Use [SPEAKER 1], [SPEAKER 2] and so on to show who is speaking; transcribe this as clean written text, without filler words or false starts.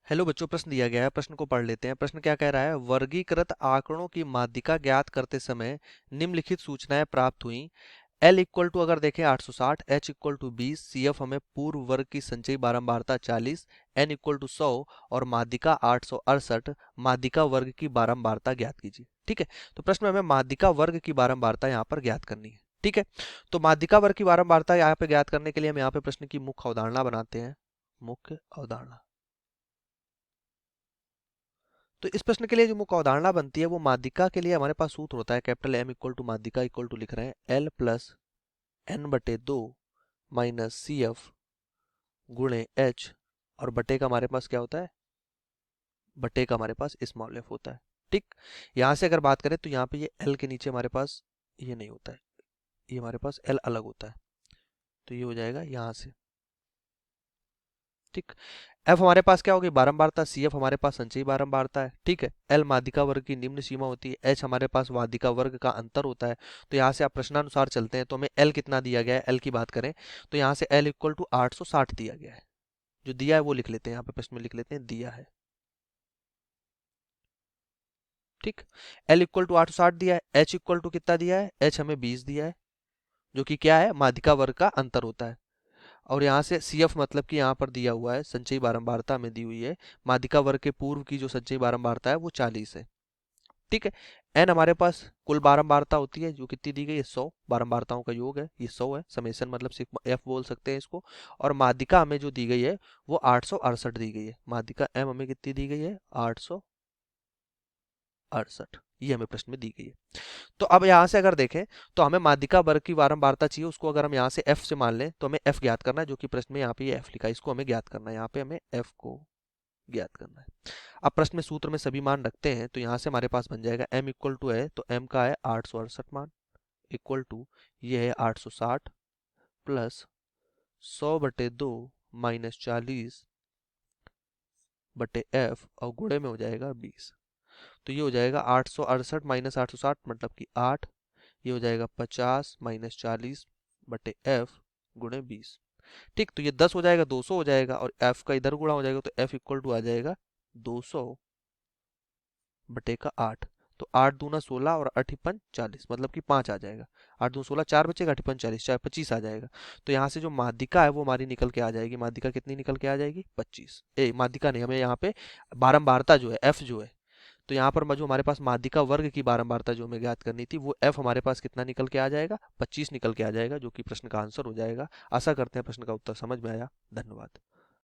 [SPEAKER 1] Hello बच्चों, प्रश्न दिया गया है। प्रश्न को पढ़ लेते हैं। प्रश्न क्या कह रहा है? वर्गीकृत आंकड़ों की माध्यिका ज्ञात करते समय निम्नलिखित सूचनाएं प्राप्त हुई। L इक्वल टू अगर देखें 860, H इक्वल टू 20, CF हमें पूर्व वर्ग की संचयी बारंबारता 40, N इक्वल टू 100 और माध्यिका 868। माध्यिका वर्ग की बारंबारता ज्ञात कीजिए। ठीक है, तो प्रश्न में हमें माध्यिका वर्ग की बारंबारता यहाँ पर ज्ञात करनी है। ठीक है, तो माध्यिका वर्ग की बारंबारता यहाँ पे ज्ञात करने के लिए हम यहाँ पे प्रश्न की मुख्य अवधारणा बनाते हैं। मुख्य अवधारणा। तो इस प्रश्न के लिए जो मुख्य अवधारणा बनती है वो माध्यिका के लिए हमारे पास सूत्र होता है कैपिटल M इक्वल टू माध्यिका इक्वल टू लिख रहे हैं L plus N/2 minus CF गुणे H और बटे का हमारे पास क्या होता है? बटे का हमारे पास स्मॉल f होता है। ठीक, यहाँ से अगर बात करें तो यहाँ पे ये L के नीचे हमारे पास ये नहीं होता है, ये हमारे पास L अलग होता है, तो ये हो जाएगा यहाँ से। ठीक, एफ हमारे पास क्या होगी? बारंबारता। सी एफ हमारे पास संचयी बारंबारता है। ठीक है, एल माध्यिका वर्ग की निम्न सीमा होती है। एच हमारे पास माध्यिका वर्ग का अंतर होता है। तो यहाँ से आप प्रश्नानुसार चलते हैं तो हमें एल कितना दिया गया है, एल की बात करें तो यहाँ से एल इक्वल टू 860 दिया गया है। जो दिया है वो लिख लेते हैं, यहाँ पे प्रश्न में लिख लेते हैं दिया है। ठीक, एल इक्वल टू 860 दिया है। एच इक्वल टू कितना दिया है? एच हमें 20 दिया है, जो कि क्या है? माध्यिका वर्ग का अंतर होता है। और यहाँ से सी एफ मतलब कि यहाँ पर दिया हुआ है संचयी बारंबारता में दी हुई है, माध्यिका वर्ग के पूर्व की जो संचयी बारंबारता है वो 40 है। ठीक है, एन हमारे पास कुल बारंबारता होती है जो कितनी दी गई है? 100। बारंबारताओं का योग है, ये 100 है। समेशन मतलब सिग्मा एफ बोल सकते हैं इसको। और माध्यिका हमें जो दी गई है वो 868 दी गई है। माध्यिका एम हमें कितनी दी गई है? 868, ये हमें प्रश्न में दी गई है। तो अब यहाँ से अगर देखें तो हमें माध्यिका वर्ग की बारंबारता चाहिए, उसको अगर हम यहाँ से f से मान लें तो हमें f ज्ञात करना है, जो कि प्रश्न में यहाँ पे ये f लिखा है, इसको हमें ज्ञात करना है। यहाँ पे हमें f को ज्ञात करना है। अब प्रश्न में सूत्र में सभी मान रखते हैं तो यहाँ से हमारे पास बन जाएगा m इक्वल टू है तो m का है 868 मान इक्वल टू ये है 860 प्लस 100/2 माइनस 40 बटे f और गुणे में हो जाएगा 20। तो ये हो जाएगा 868 माइनस 860 मतलब कि 8, ये हो जाएगा 50 माइनस 40 बटे एफ गुणे 20। ठीक, तो ये 10 हो जाएगा, 200 हो जाएगा और एफ का इधर गुणा हो जाएगा तो एफ इक्वल टू आ जाएगा 200 बटे का 8। तो 8 दूना 16 और 8 पंच 40 मतलब कि 5 आ जाएगा। 8 दूना 16, 4 बचेगा, 8 पंच 40, चाहे 25 आ जाएगा। तो यहाँ से जो माध्यिका है वो हमारी निकल के आ जाएगी। माध्यिका कितनी निकल के आ जाएगी? 25। माध्यिका नहीं, हमें यहाँ पे बारंबारता जो है एफ जो है, तो यहाँ पर जो हमारे पास माध्यिका वर्ग की बारंबारता जो हमें ज्ञात करनी थी वो f हमारे पास कितना निकल के आ जाएगा? 25 निकल के आ जाएगा, जो कि प्रश्न का आंसर हो जाएगा। आशा करते हैं प्रश्न का उत्तर समझ में आया। धन्यवाद।